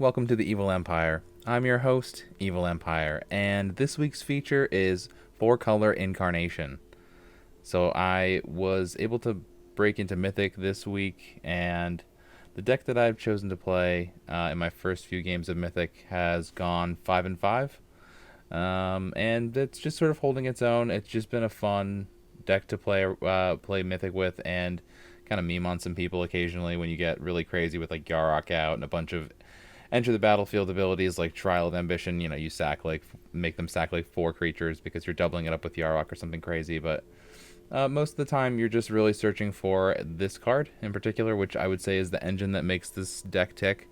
welcome to the Evil Empire. I'm your host, Evil Empire, and this week's feature is 4-color Incarnation. So I was able to break into Mythic this week, and the deck that I've chosen to play in my first few games of Mythic has gone 5 and 5. And it's just sort of holding its own. It's just been a fun deck to play Mythic with, and kind of meme on some people occasionally when you get really crazy with like Yarok out and a bunch of enter the battlefield abilities like Trial of Ambition. You know, you make them sack like 4 creatures because you're doubling it up with Yarok or something crazy. But most of the time you're just really searching for this card in particular, which I would say is the engine that makes this deck tick.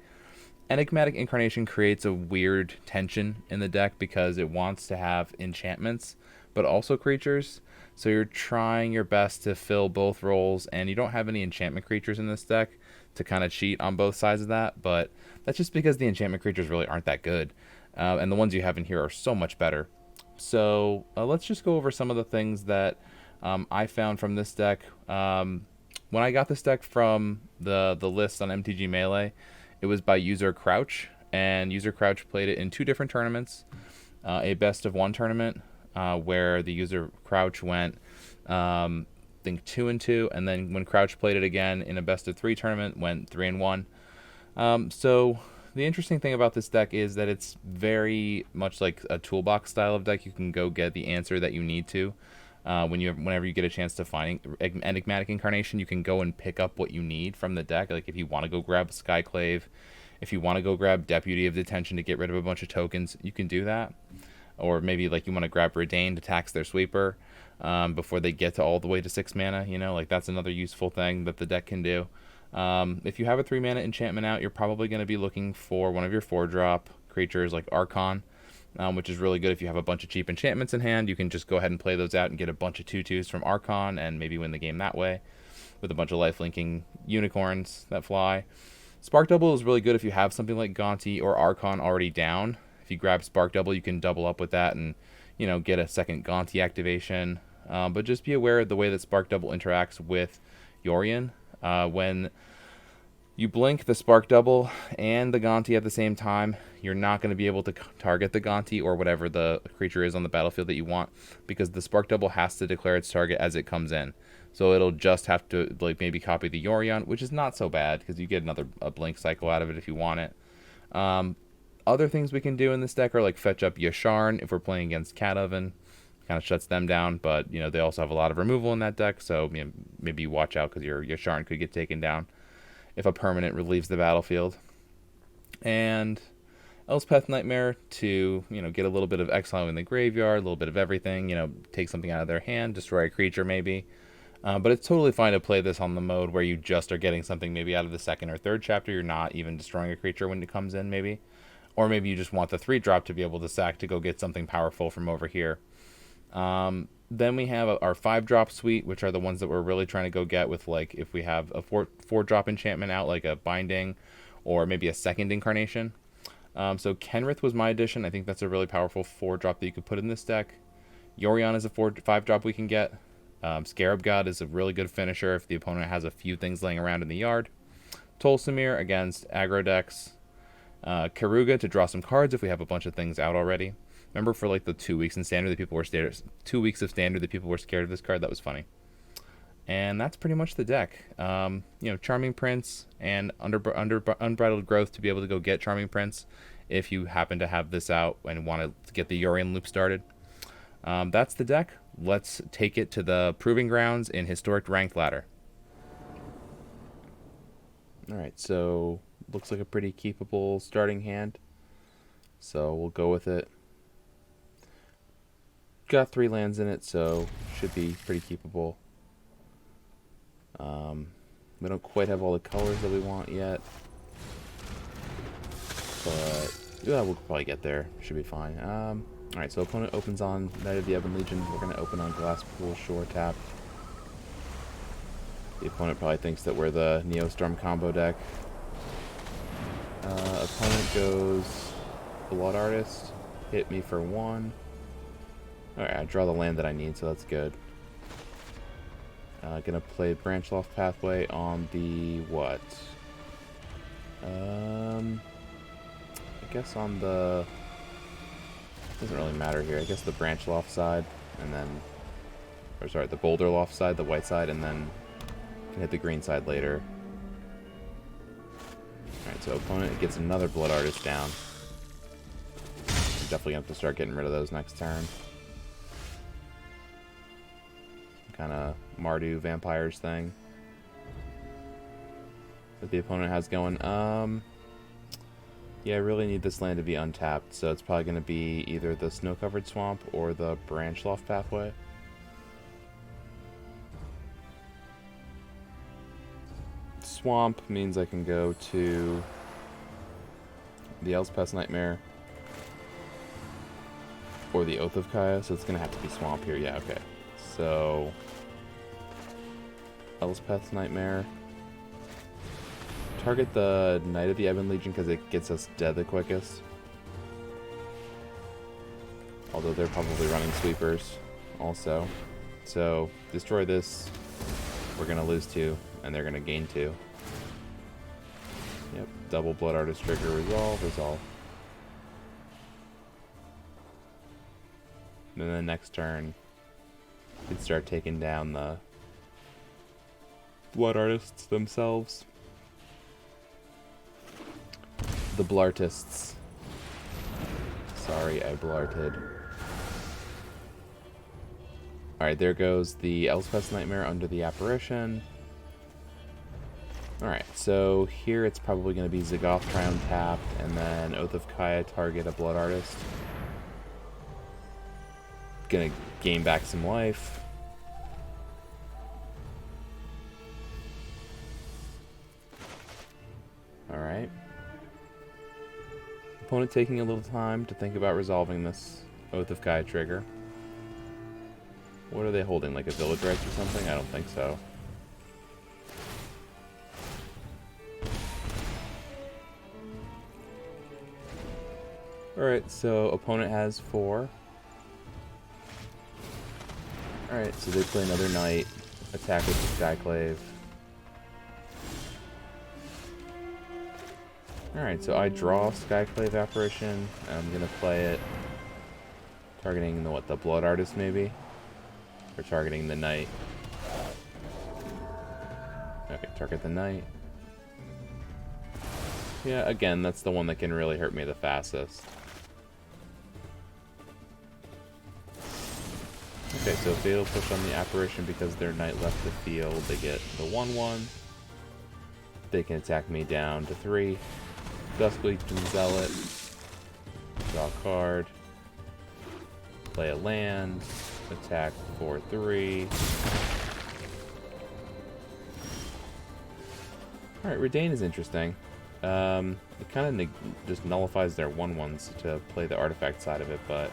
Enigmatic Incarnation creates a weird tension in the deck because it wants to have enchantments but also creatures. So you're trying your best to fill both roles, and you don't have any enchantment creatures in this deck to kind of cheat on both sides of that, but that's just because the enchantment creatures really aren't that good. And the ones you have in here are so much better. So let's just go over some of the things that I found from this deck. When I got this deck from the list on MTG Melee, it was by User Crouch, and User Crouch played it in 2 different tournaments. A best of 1 tournament where the User Crouch went, I think 2-2, and then when Crouch played it again in a best of 3 tournament, went 3-1. So the interesting thing about this deck is that it's very much like a toolbox style of deck. You can go get the answer that you need to. Whenever you get a chance to find Enigmatic Incarnation, you can go and pick up what you need from the deck. Like if you want to go grab Skyclave, if you want to go grab Deputy of Detention to get rid of a bunch of tokens, you can do that. Or maybe like you want to grab Redain to tax their sweeper before they get to all the way to 6 mana. You know, like that's another useful thing that the deck can do. If you have a 3 mana enchantment out, you're probably going to be looking for one of your 4-drop creatures like Archon, which is really good if you have a bunch of cheap enchantments in hand. You can just go ahead and play those out and get a bunch of 2/2s from Archon and maybe win the game that way with a bunch of life-linking unicorns that fly. Spark Double is really good if you have something like Gonti or Archon already down. If you grab Spark Double, you can double up with that and, you know, get a second Gonti activation. But just be aware of the way that Spark Double interacts with Yorion. When you blink the Spark Double and the Gonti at the same time, you're not going to be able to target the Gonti or whatever the creature is on the battlefield that you want, because the Spark Double has to declare its target as it comes in. So it'll just have to like maybe copy the Yorion, which is not so bad because you get a blink cycle out of it if you want it. Other things we can do in this deck are like fetch up Yasharn if we're playing against Cat Oven. Kind of shuts them down, but you know they also have a lot of removal in that deck, so you know, maybe watch out because your Yasharn could get taken down if a permanent relieves the battlefield. And Elspeth Nightmare to, you know, get a little bit of exile in the graveyard, a little bit of everything, you know, take something out of their hand, destroy a creature maybe. But it's totally fine to play this on the mode where you just are getting something maybe out of the 2nd or 3rd chapter. You're not even destroying a creature when it comes in maybe. Or maybe you just want the 3-drop to be able to sack to go get something powerful from over here. Then we have our 5-drop suite, which are the ones that we're really trying to go get with, like, if we have a 4-drop enchantment out, like a Binding, or maybe a 2nd Incarnation. So Kenrith was my addition. I think that's a really powerful 4-drop that you could put in this deck. Yorion is a 5-drop we can get. Scarab God is a really good finisher if the opponent has a few things laying around in the yard. Tolsimir against aggro decks. Karuga to draw some cards if we have a bunch of things out already. Remember for like the 2 weeks in Standard that people were scared. 2 weeks of Standard that people were scared of this card. That was funny. And that's pretty much the deck. You know, Charming Prince and Unbridled Growth to be able to go get Charming Prince if you happen to have this out and want to get the Yorion loop started. That's the deck. Let's take it to the proving grounds in Historic Ranked Ladder. Alright, so looks like a pretty keepable starting hand. So we'll go with it. Got 3 lands in it, so should be pretty keepable. We don't quite have all the colors that we want yet, but yeah, we'll probably get there. Should be fine. Alright, so opponent opens on Knight of the Ebon Legion. We're going to open on Glasspool Shore tap. The opponent probably thinks that we're the Neostorm combo deck. Opponent goes Blood Artist. Hit me for 1. Alright, I draw the land that I need, so that's good. Gonna play Branchloft Pathway on the what? guess on the... Doesn't really matter here. I guess the branch loft side, and then... Or sorry, the boulder loft side, the white side, and then can hit the green side later. Alright, so opponent gets another Blood Artist down. Definitely have to start getting rid of those next turn. Kind of Mardu vampires thing that the opponent has going. Yeah, I really need this land to be untapped, so it's probably going to be either the snow-covered swamp or the branch loft pathway. Swamp means I can go to the Elspeth's Nightmare or the Oath of Kaya, so it's going to have to be swamp here. Yeah, okay. So, Elspeth's Nightmare. Target the Knight of the Ebon Legion because it gets us dead the quickest. Although they're probably running sweepers also. So, destroy this. We're going to lose 2, and they're going to gain 2. Yep, double Blood Artist trigger, resolve, resolve. And then the next turn, you can start taking down the Blood Artists themselves. The Blartists. Sorry, I blarted. Alright, there goes the Elspeth's Nightmare under the Apparition. Alright, so here it's probably going to be Zagoth Trion tapped, and then Oath of Kaya target a Blood Artist. Gonna gain back some life. Alright. Opponent taking a little time to think about resolving this Oath of Kaya trigger. What are they holding, like a Village Rites or something? I don't think so. Alright, so opponent has 4. Alright, so they play another Knight, attack with the Skyclave. Alright, so I draw Skyclave Apparition. I'm gonna play it targeting the, what, the Blood Artist maybe? Or targeting the Knight. Okay, target the Knight. Yeah, again, that's the one that can really hurt me the fastest. Okay, so Fatal Push on the Apparition because their Knight left the field. They get the 1/1. They can attack me down to 3. Dusklegion Zealot. Draw a card. Play a land. Attack for 3. Alright, Redain is interesting. It kind of just nullifies their 1/1s to play the artifact side of it, but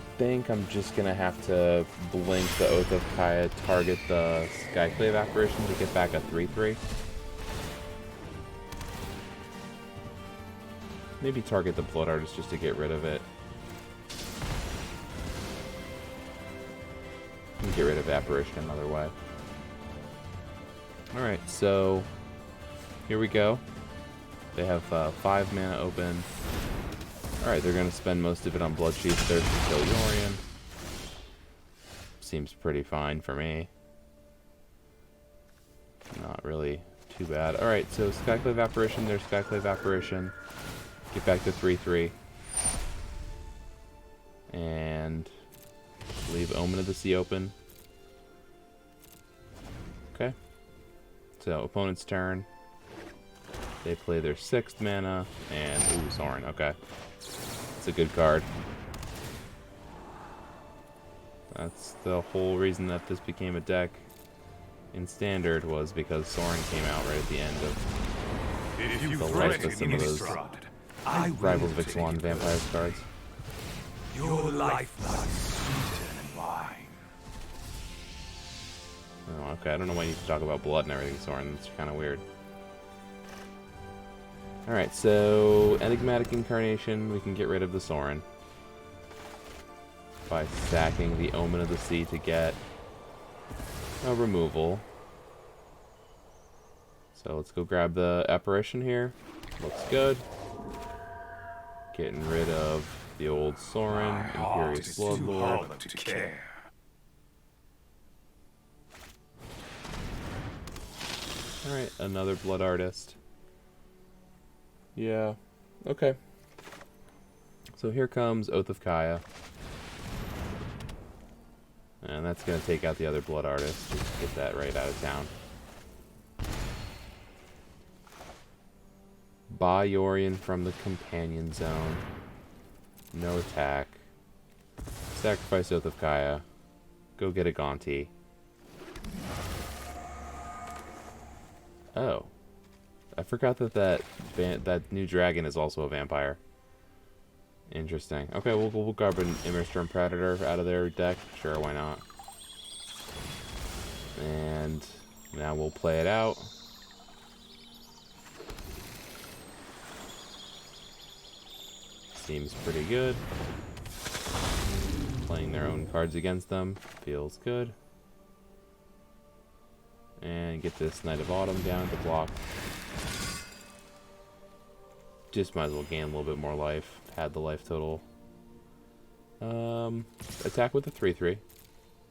I think I'm just gonna have to blink the Oath of Kaya, target the Skyclave Apparition to get back a 3/3. Maybe target the Blood Artist just to get rid of it. And get rid of Apparition another way. Alright, so here we go. They have 5 mana open. Alright, they're going to spend most of it on Bloodsheath Thirst to kill Yorion. Seems pretty fine for me. Not really too bad. Alright, so Skyclave Apparition, there's Skyclave Apparition. Get back to 3/3. And leave Omen of the Sea open. Okay. So, opponent's turn. They play their 6th mana, and ooh, Sorin, okay. It's a good card. That's the whole reason that this became a deck in Standard, was because Sorin came out right at the end of the life of some of those Rivals of Ixalan Vampires cards. Your lifeblood is sweeter than wine. Oh, okay, I don't know why you need to talk about blood and everything, Sorin. That's kind of weird. Alright, so Enigmatic Incarnation, we can get rid of the Sorin by sacking the Omen of the Sea to get a removal. So let's go grab the Apparition here. Looks good. Getting rid of the old Soren, Imperious Bloodlord. To care. Alright, another Blood Artist. Yeah, okay. So here comes Oath of Kaya. And that's going to take out the other Blood Artist. Just get that right out of town. Buy Yorion from the Companion Zone. No attack. Sacrifice Oath of Kaya. Go get a Gaunty. Oh. I forgot that that new dragon is also a vampire. Interesting. Okay, we'll grab an Immerstorm Predator out of their deck. Sure, why not? And now we'll play it out. Seems pretty good. Playing their own cards against them feels good. And get this Knight of Autumn down to block. Just might as well gain a little bit more life. Had the life total. Attack with the 3/3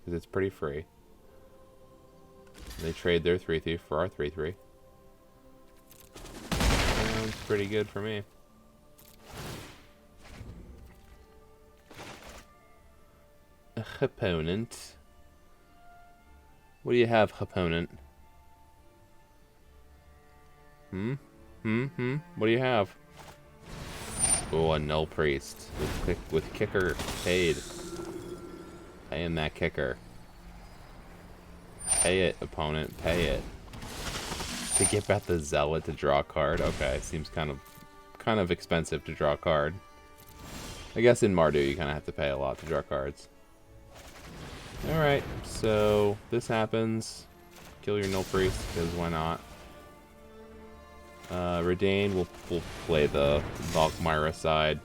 because it's pretty free. They trade their 3/3 for our 3/3. Sounds pretty good for me. Opponent. What do you have, opponent? What do you have? Oh, a Null Priest with kicker paid. Paying that kicker. Pay it, opponent. Pay it. To get back the Zealot to draw a card. Okay, seems kind of expensive to draw a card. I guess in Mardu you kind of have to pay a lot to draw cards. All right, so this happens. Kill your Null Priest because why not? Redain will play the Valkmyra side.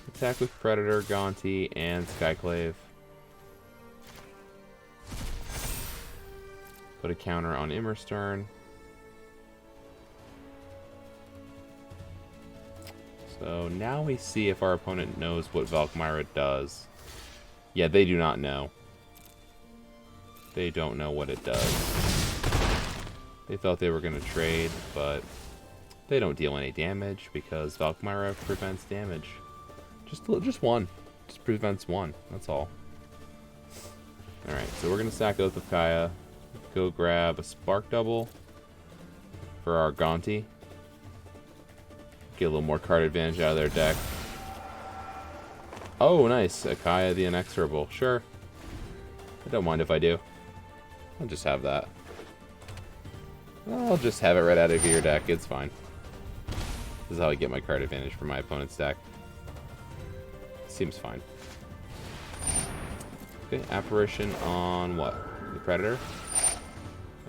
Attack with Predator, Gaunty, and Skyclave. Put a counter on Immerstern. So now we see if our opponent knows what Valkmyra does. Yeah, they do not know. They don't know what it does. They thought they were going to trade, but they don't deal any damage because Valkmyra prevents damage. Just one. Just prevents one. That's all. Alright, so we're going to sack Oath of Kaya. Go grab a Spark Double for our Gaunty. Get a little more card advantage out of their deck. Oh, nice. Kaya the Inexorable. Sure. I don't mind if I do. I'll just have that. I'll just have it right out of your deck. It's fine. This is how I get my card advantage from my opponent's deck. Seems fine. Okay, Apparition on what? The Predator?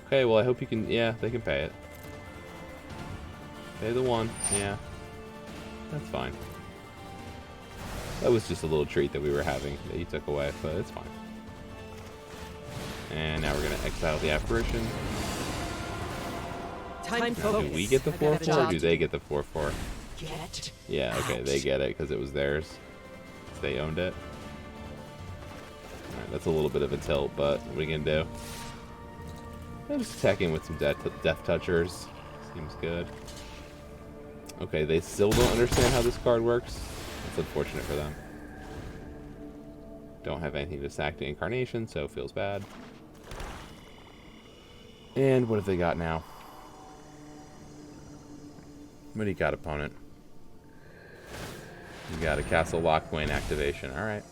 Okay, well I hope you can... Yeah, they can pay it. Pay the 1. Yeah. That's fine. That was just a little treat that we were having that you took away, but it's fine. And now we're going to exile the Apparition. Do we get the 4/4 or do they get the 4/4? Yeah, okay, they get it because it was theirs. They owned it. Alright, that's a little bit of a tilt, but what are we going to do? I'm just attacking with some Death Touchers. Seems good. Okay, they still don't understand how this card works. That's unfortunate for them. Don't have anything to sack the Incarnation, so it feels bad. And what have they got now? What do you got, opponent? You got a Castle Lockwain activation. Alright.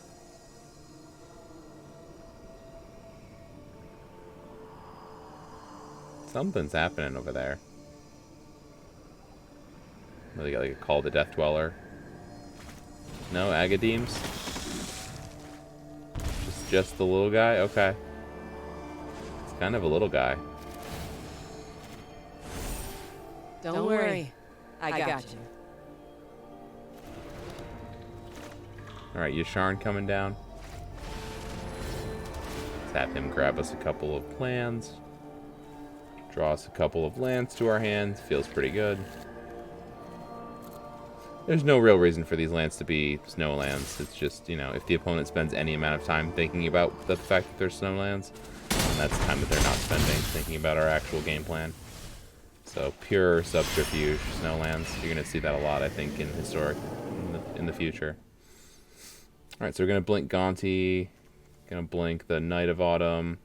Something's happening over there. What, they got like a Call the Death Dweller? No, Agadeems? Just the little guy? Okay. It's kind of a little guy. Don't worry. I got you. Alright, Yasharn coming down. Let's have him grab us a couple of plans. Draw us a couple of lands to our hand. Feels pretty good. There's no real reason for these lands to be snow lands. It's just, you know, if the opponent spends any amount of time thinking about the fact that they're snow lands, that's time that they're not spending thinking about our actual game plan. So pure subterfuge snow lands. You're going to see that a lot, I think, in Historic in the future. Alright, so we're going to blink Gonti. Going to blink the Night of Autumn.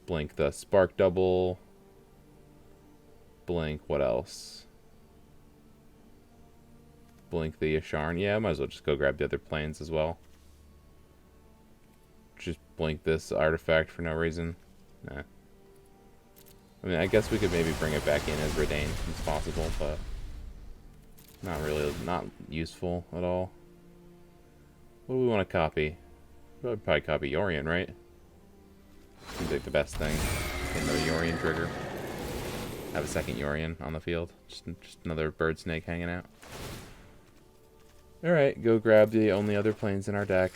Blink the Spark Double. Blink what else? Blink the Yasharn. Yeah, I might as well just go grab the other planes as well. Just blink this artifact for no reason. Nah. I mean, I guess we could maybe bring it back in as Redain if it's possible, but not useful at all. What do we want to copy? We'll probably copy Yorion, right? Seems like the best thing. Get another Yorion trigger. Have a second Yorion on the field. Just another bird snake hanging out. Alright, go grab the only other planes in our deck.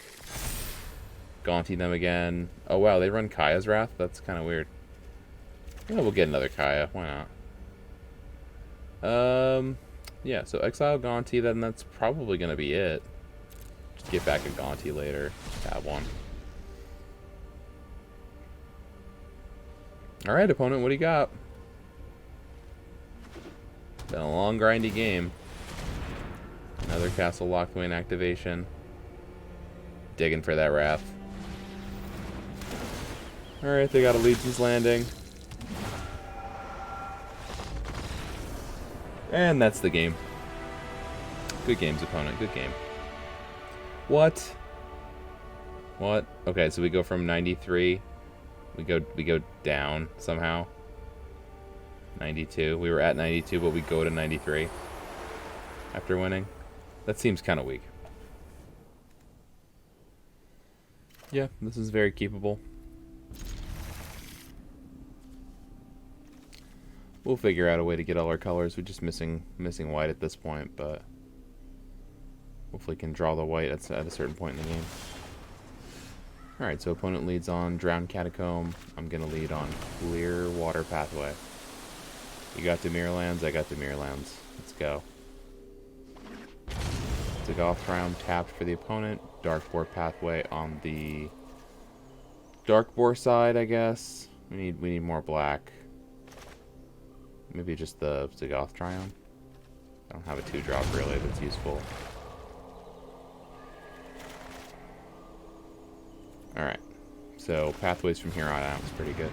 Gonti them again. Oh wow, they run Kaya's Wrath? That's kind of weird. Yeah, we'll get another Kaya. Why not? Yeah, so exile Gonti, then that's probably going to be it. Just get back a Gonti later. Just have one. Alright, opponent, what do you got? Been a long, grindy game. Another Castle Locthwain activation. Digging for that Wrath. Alright, they got a Legion's Landing. And that's the game. Good games, opponent. Good game. What? What? Okay, so we go from 93. We go down somehow. 92. We were at 92, but we go to 93 after winning. That seems kind of weak. Yeah, this is very keepable. We'll figure out a way to get all our colors. We're just missing white at this point, but hopefully can draw the white at a certain point in the game. Alright, so opponent leads on Drowned Catacomb. I'm going to lead on Clear Water Pathway. You got Dimir lands, I got Dimir lands. Let's go. Zagoth round tapped for the opponent. Dark Boar Pathway on the Dark Boar side, I guess. We need more black. Maybe just the Zagoth Triumph. I don't have a 2-drop really that's useful. Alright. So pathways from here on out is pretty good.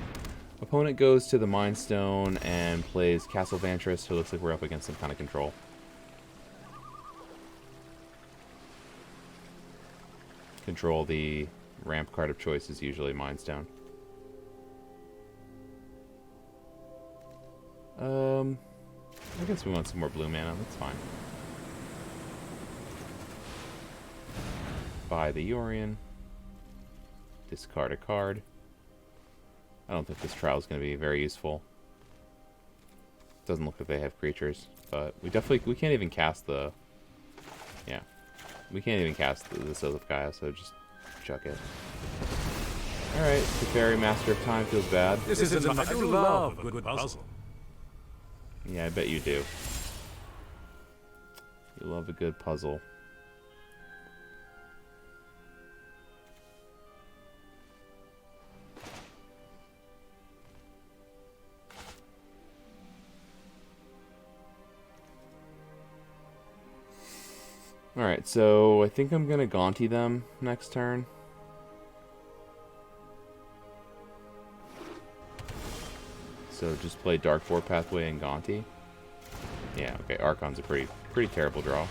Opponent goes to the Mind Stone and plays Castle Vantress, so it looks like we're up against some kind of control. Control, the ramp card of choice is usually Mind Stone. I guess we want some more blue mana, that's fine. Buy the Yorion. Discard a card. I don't think this trial is going to be very useful. Doesn't look like they have creatures, but we can't even cast the... Yeah. We can't even cast the Seals of Gaia, so just chuck it. Alright, the Fairy Master of Time feels bad. This is I do love a good puzzle. Yeah, I bet you do. You love a good puzzle. Alright, so I think I'm gonna Gonti them next turn. So just play Dark Boar Pathway and Gonti. Yeah, okay, Archon's a pretty terrible draw.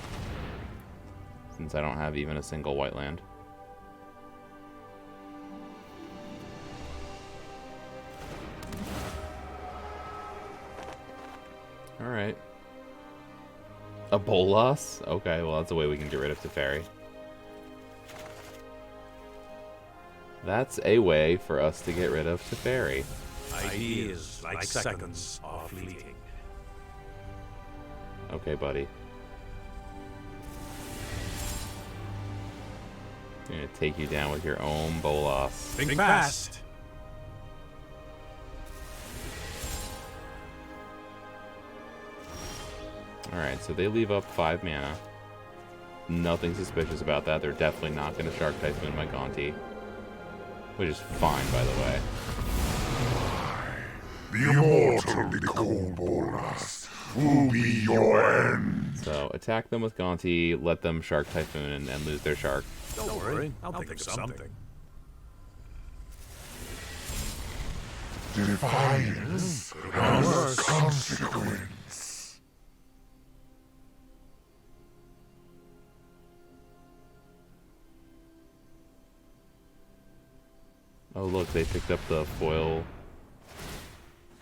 Since I don't have even a single white land. Alright. A Bolas? Okay, well that's a way we can get rid of Teferi. That's a way for us to get rid of Teferi. Ideas, like seconds, are fleeting. Okay, buddy. I'm gonna take you down with your own Bolas. Think fast! Alright, so they leave up 5 mana. Nothing suspicious about that. They're definitely not going to Shark Typhoon my Gonti. Which is fine, by the way. The immortal Nicol Bolas will be your end. So, attack them with Gonti, let them Shark Typhoon, and lose their Shark. Don't worry, I'll think of something. Defiance has consequence. Oh, look, they picked up the foil.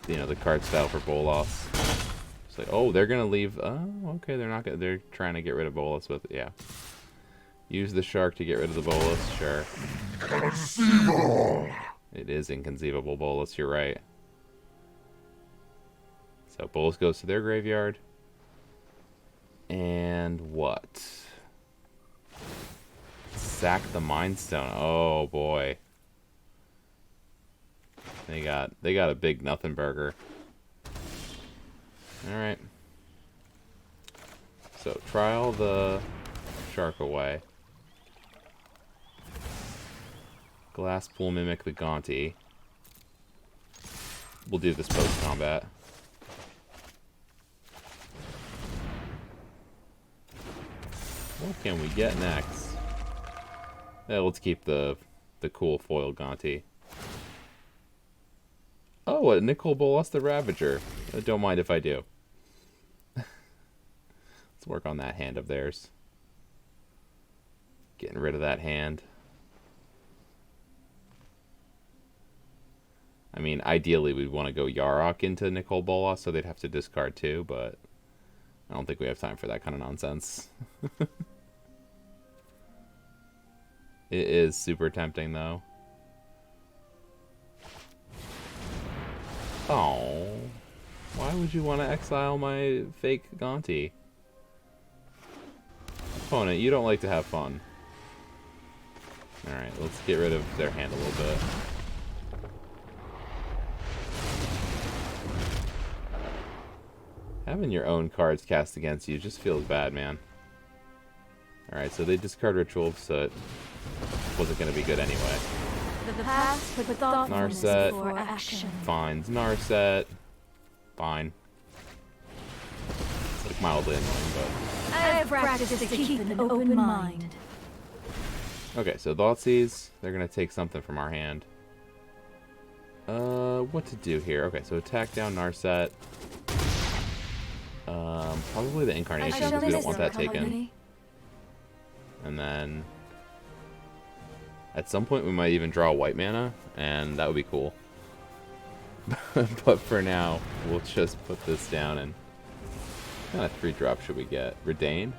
You know, the card style for Bolas. It's like, oh, they're gonna leave. Oh, okay, they're not gonna. They're trying to get rid of Bolas with. Yeah. Use the Shark to get rid of the Bolas. Sure. Inconceivable. It is inconceivable, Bolas. You're right. So Bolas goes to their graveyard. And what? Sack the Mind Stone. Oh boy. They got a big nothing burger. Alright. So trial the Shark away. Glasspool mimic the Gonti. We'll do this post combat. What can we get next? Yeah, let's keep the cool foil Gonti. Oh, a Nicol Bolas the Ravager. Don't mind if I do. Let's work on that hand of theirs. Getting rid of that hand. I mean, ideally we'd want to go Yarok into Nicol Bolas, so they'd have to discard 2, but I don't think we have time for that kind of nonsense. It is super tempting, though. Oh, why would you want to exile my fake Gonti? Opponent, you don't like to have fun. Alright, let's get rid of their hand a little bit. Having your own cards cast against you just feels bad, man. Alright, so they discard Ritual, so it wasn't going to be good anyway. The past put thoughtfulness Narset before action. finds Narset. Fine. It's like mildly annoying, but... I've practiced to keep an open mind. Okay, so Thoughtseize. They're going to take something from our hand. What to do here? Okay, so attack down Narset. Probably the Incarnation, because we don't want that taken. And then... at some point we might even draw white mana, and that would be cool. But for now, we'll just put this down, and... what kind of 3-drop should we get? Redain?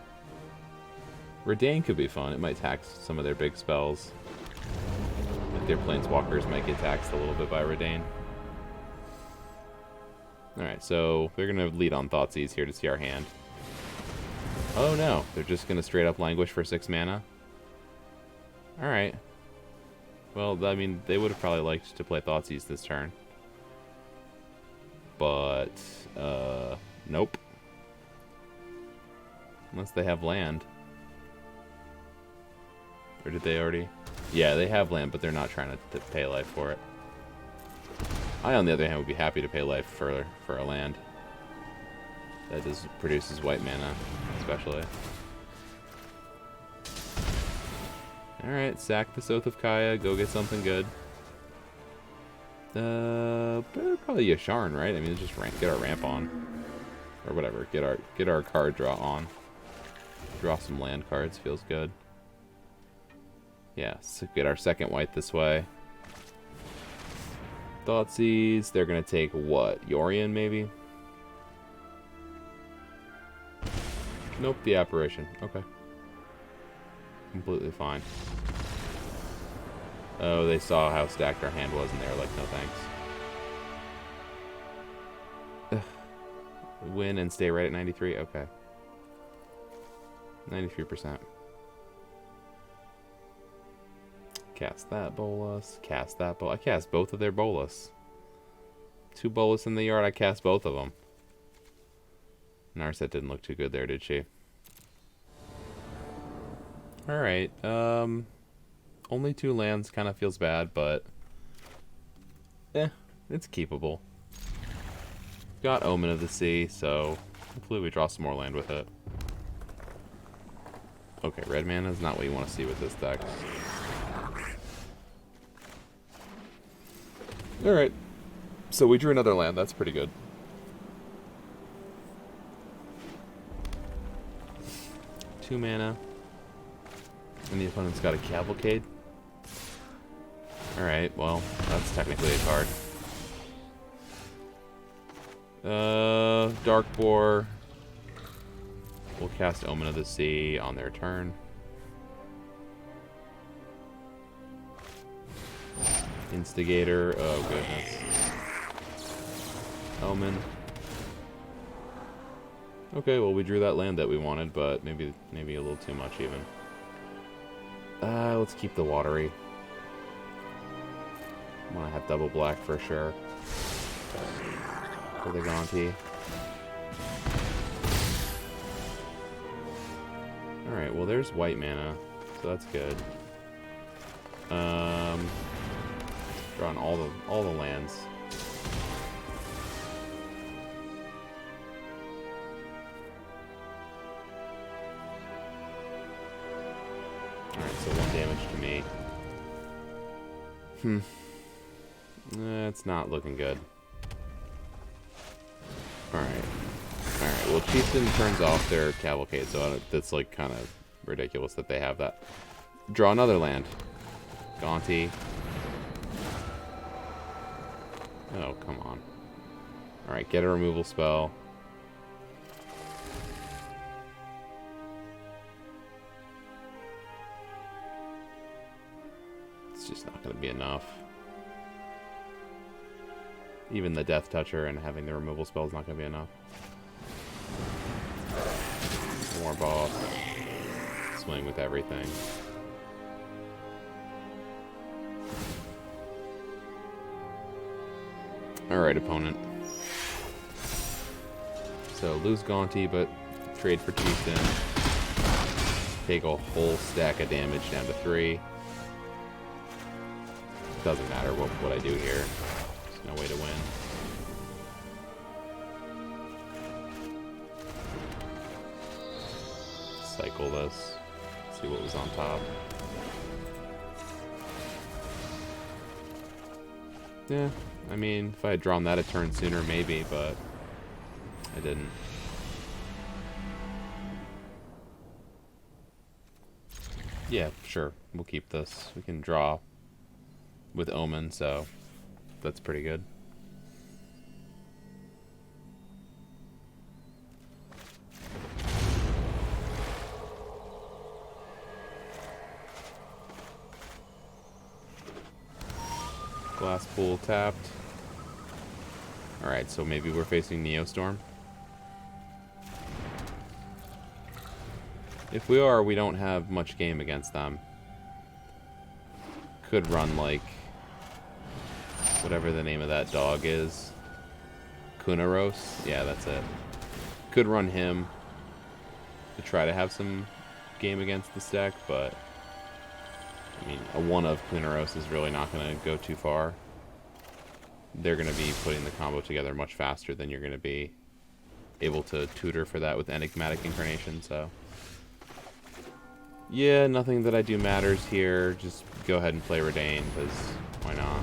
Redain could be fun. It might tax some of their big spells. Like their Planeswalkers might get taxed a little bit by Redain. Alright, so they're going to lead on Thoughtseize here to see our hand. Oh no, they're just going to straight up languish for 6 mana? Alright. Well, I mean, they would have probably liked to play Thoughtseize this turn. But, nope. Unless they have land. Or did they already? Yeah, they have land, but they're not trying to pay life for it. I, on the other hand, would be happy to pay life for a land. That produces white mana, especially. Alright, sack the Soth of Kaya, go get something good. Probably Yasharn, right? I mean, just get our ramp on. Or whatever, get our card draw on. Draw some land cards, feels good. Yeah, so get our second white this way. Thoughtseize, they're gonna take what? Yorion, maybe? Nope, the Apparition. Okay. Completely fine. Oh, they saw how stacked our hand was, and they were like, no thanks. Ugh. Win and stay right at 93? Okay. 93%. Cast that Bolas. Cast that Bolas. I cast both of their Bolas. 2 Bolas in the yard, I cast both of them. Narset didn't look too good there, did she? Alright, only 2 lands kind of feels bad, but it's keepable. Got Omen of the Sea, so hopefully we draw some more land with it. Okay, red mana is not what you want to see with this deck. Alright, so we drew another land, that's pretty good. Two mana. And the opponent's got a Cavalcade. Alright, well, that's technically a card. Dark Boar. We'll cast Omen of the Sea on their turn. Instigator. Oh, goodness. Omen. Okay, well, we drew that land that we wanted, but maybe a little too much, even. Let's keep the watery. I want to have double black for sure. For the Gonti. Alright, well there's white mana, so that's good. Drawing all the lands. Alright, so 1 damage to me. It's not looking good. Alright. Alright, well Chieftain turns off their Cavalcade, so that's like kind of ridiculous that they have that. Draw another land. Gonti. Oh, come on. Alright, get a removal spell. It's just not going to be enough. Even the Death Toucher and having the removal spell is not going to be enough. More boss. Swing with everything. Alright, opponent. So, lose Gonti, but trade for Chieftain. Take a whole stack of damage down to 3. Doesn't matter what I do here. There's no way to win. Cycle this. See what was on top. Yeah, I mean, if I had drawn that a turn sooner, maybe, but I didn't. Yeah, sure. We'll keep this. We can draw with Omen, so that's pretty good. Glass Pool tapped. Alright, so maybe we're facing Neostorm. If we are, we don't have much game against them. Could run like whatever the name of that dog is. Kunaros? Yeah, that's it. Could run him to try to have some game against this deck, but I mean, a 1 of Kunaros is really not going to go too far. They're going to be putting the combo together much faster than you're going to be able to tutor for that with Enigmatic Incarnation, so yeah, nothing that I do matters here. Just go ahead and play Redain, because why not?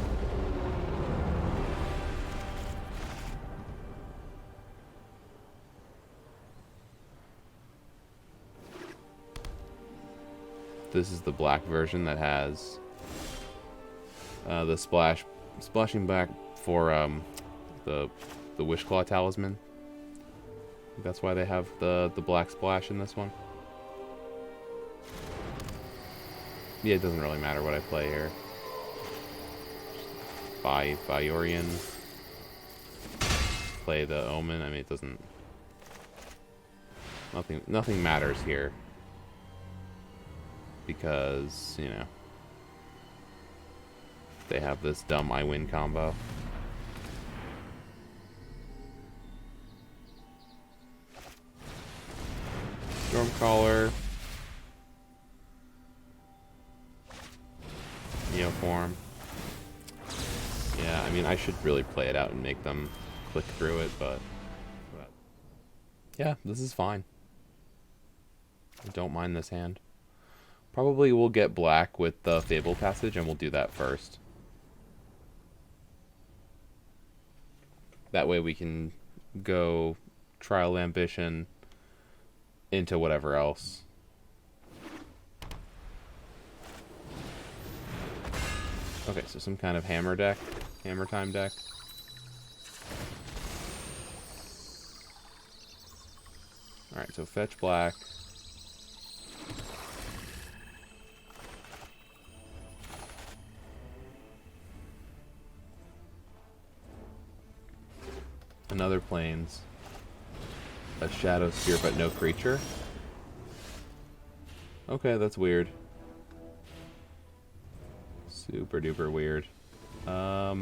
This is the black version that has the splashing back for the Wishclaw Talisman. I think that's why they have the black splash in this one. Yeah, it doesn't really matter what I play here. Buy Yorian. Play the Omen. I mean, it doesn't. Nothing matters here. Because, you know, they have this dumb I win combo. Stormcaller. Neoform. Yeah, I mean, I should really play it out and make them click through it, but yeah, this is fine. I don't mind this hand. Probably we'll get black with the Fable Passage, and we'll do that first. That way we can go Trial Ambition into whatever else. Okay, so some kind of hammer deck. Hammer time deck. Alright, so fetch black. Another plains. A shadow sphere, but no creature. Okay, that's weird. Super duper weird. I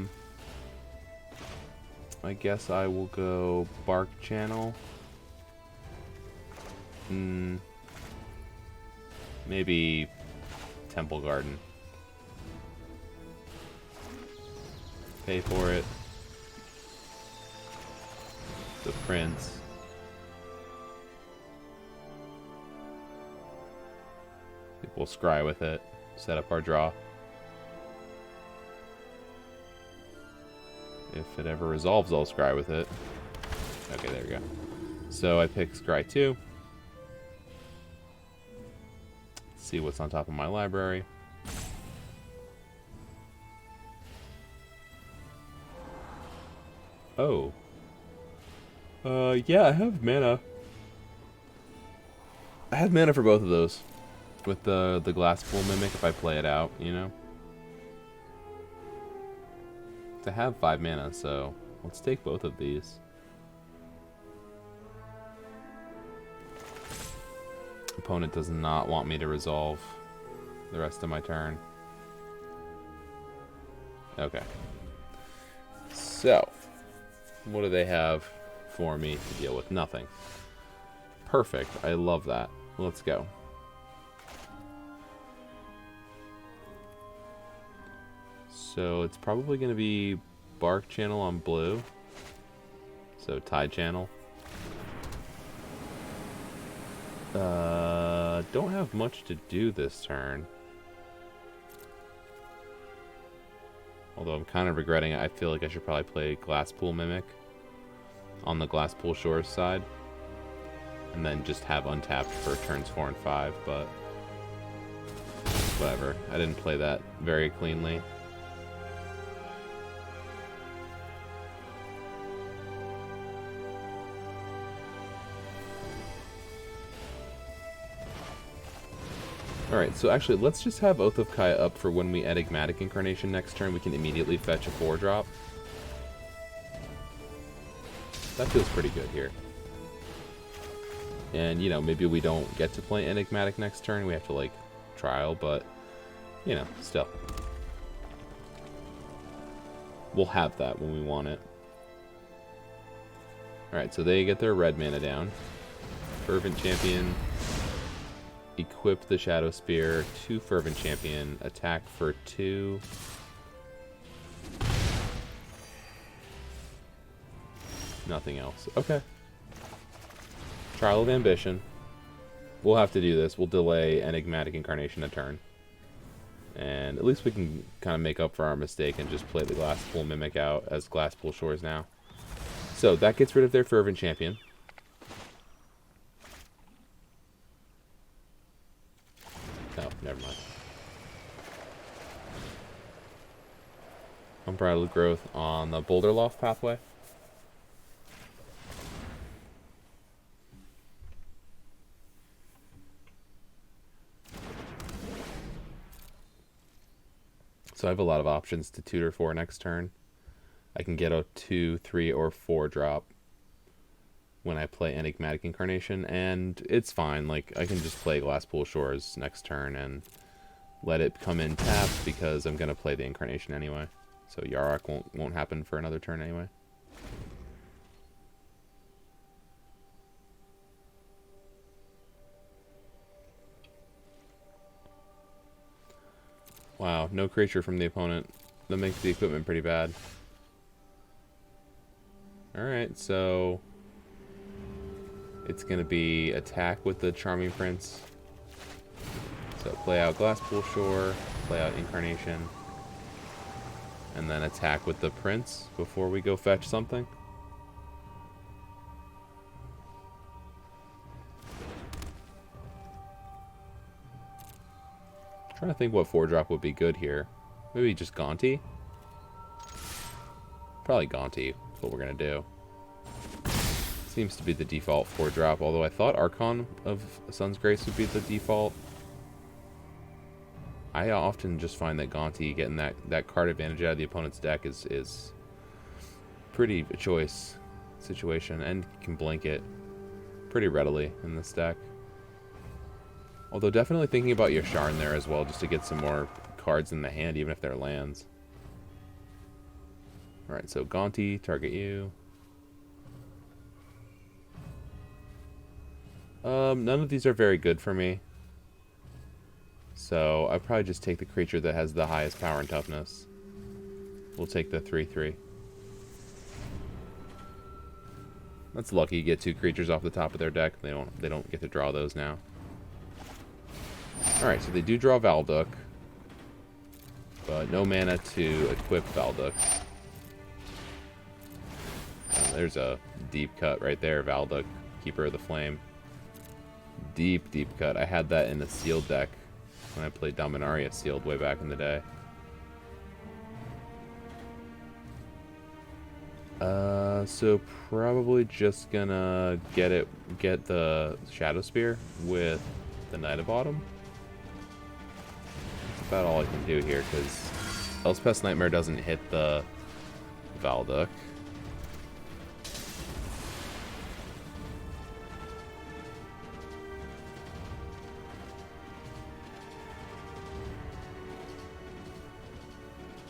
guess I will go Bark Channel. Maybe Temple Garden. Pay for it. The Prince. We'll scry with it. Set up our draw. If it ever resolves, I'll scry with it. Okay, there we go. So I pick scry 2. See what's on top of my library. Oh. Yeah, I have mana. I have mana for both of those. With the Glass Pool Mimic if I play it out, you know? I have 5 mana, so let's take both of these. Opponent does not want me to resolve the rest of my turn. Okay. So, what do they have for me to deal with? Nothing. Perfect. I love that. Let's go. So it's probably going to be Bark Channel on blue. So Tide Channel. Don't have much to do this turn. Although I'm kind of regretting it. I feel like I should probably play Glass Pool Mimic on the Glass Pool Shores side. And then just have untapped for turns 4 and 5, but whatever. I didn't play that very cleanly. Alright, so actually, let's just have Oath of Kaya up for when we Enigmatic Incarnation next turn. We can immediately fetch a 4-drop. That feels pretty good here. And, you know, maybe we don't get to play Enigmatic next turn. We have to, like, trial, but, you know, still. We'll have that when we want it. Alright, so they get their red mana down. Fervent Champion. Equip the Shadow Spear, 2 Fervent Champion, attack for 2. Nothing else. Okay. Trial of Ambition. We'll have to do this. We'll delay Enigmatic Incarnation a turn. And at least we can kind of make up for our mistake and just play the Glass Pool Mimic out as Glass Pool Shores now. So that gets rid of their Fervent Champion. Oh, never mind. Unbridled Growth on the Boulder Loft pathway. So I have a lot of options to tutor for next turn. I can get a 2, 3, or 4 drop when I play Enigmatic Incarnation, and it's fine. Like, I can just play Glass Pool Shores next turn and let it come in tapped because I'm gonna play the Incarnation anyway. So Yarok won't happen for another turn anyway. Wow, no creature from the opponent. That makes the equipment pretty bad. Alright, so it's going to be attack with the Charming Prince. So play out Glasspool Shore, play out Incarnation, and then attack with the Prince before we go fetch something. Trying to think what 4-drop would be good here. Maybe just Gaunty? Probably Gaunty is what we're going to do. Seems to be the default 4-drop, although I thought Archon of Sun's Grace would be the default. I often just find that Gaunty, getting that card advantage out of the opponent's deck is pretty a choice situation, and can blink it pretty readily in this deck. Although definitely thinking about Yasharn there as well, just to get some more cards in the hand, even if they're lands. Alright, so Gaunty, target you. None of these are very good for me. So I probably just take the creature that has the highest power and toughness. We'll take the 3/3. That's lucky. You get 2 creatures off the top of their deck. They don't get to draw those now. Alright, so they do draw Valduk, but no mana to equip Valduk. And there's a deep cut right there, Valduk, Keeper of the Flame. Deep, deep cut. I had that in a sealed deck when I played Dominaria sealed way back in the day. So probably just gonna get the Shadow Spear with the Knight of Autumn. That's about all I can do here, because Elspeth's Nightmare doesn't hit the Valduk.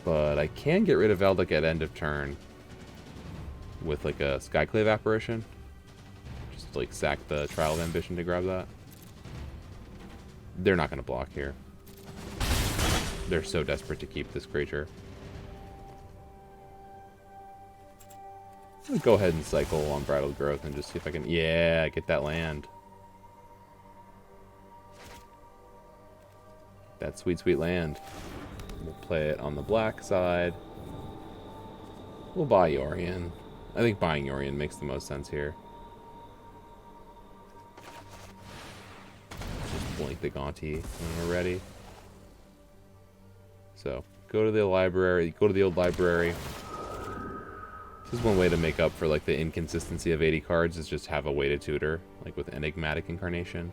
But I can get rid of Valduk at end of turn with like a Skyclave Apparition. Just like sack the Trial of Ambition to grab that. They're not going to block here. They're so desperate to keep this creature. I'll go ahead and cycle Unbridled Growth and just see if I can... Yeah, get that land. That sweet, sweet land. We'll play it on the black side. We'll buy Yorion. I think buying Yorion makes the most sense here. Just blink the Gaunty when we're ready. So, go to the library. Go to the old library. This is one way to make up for like the inconsistency of 80 cards, is just have a way to tutor, like with Enigmatic Incarnation.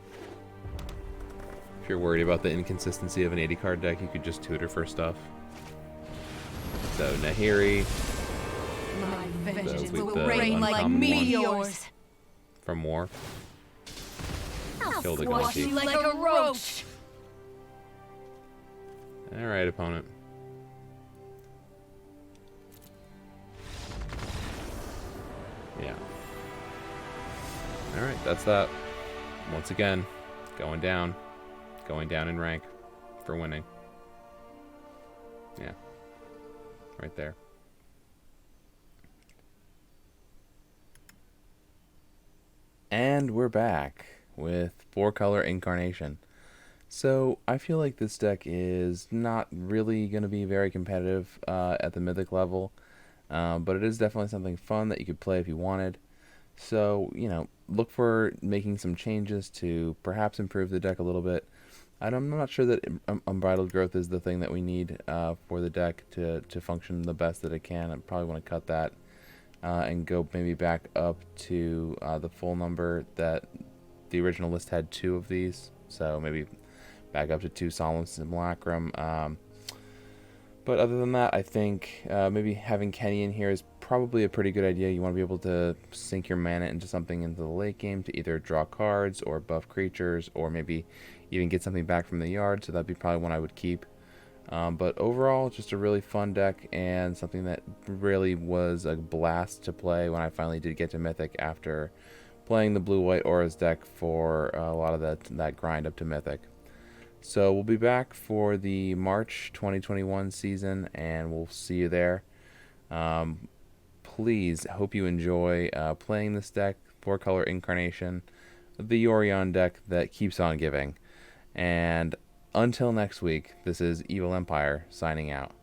If you're worried about the inconsistency of an 80 card deck, you could just tutor for stuff. So Nahiri. My vengeance with will the rain like uncommon one. meteors. From War. I'll Kill the squash Gaunty. you like a roach. Alright, opponent. Yeah. Alright, that's that. Once again, going down. Going down in rank for winning. Yeah. Right there. And we're back with 4-color Incarnation. So I feel like this deck is not really going to be very competitive at the Mythic level, but it is definitely something fun that you could play if you wanted. So, you know, look for making some changes to perhaps improve the deck a little bit. I'm not sure that Unbridled Growth is the thing that we need for the deck to function the best that it can. I probably want to cut that and go maybe back up to the full number that the original list had 2 of these. So maybe back up to 2 Solemn Simulacrum. But other than that, I think maybe having Kenny in here is probably a pretty good idea. You want to be able to sink your mana into something into the late game to either draw cards or buff creatures, or maybe even get something back from the yard. So that'd be probably one I would keep. But overall, just a really fun deck, and something that really was a blast to play when I finally did get to Mythic after playing the Blue-White Auras deck for a lot of that grind up to Mythic. So we'll be back for the March 2021 season, and we'll see you there. Please, hope you enjoy playing this deck, 4-color Incarnation, the Orion deck that keeps on giving. And until next week, this is Evil Empire signing out.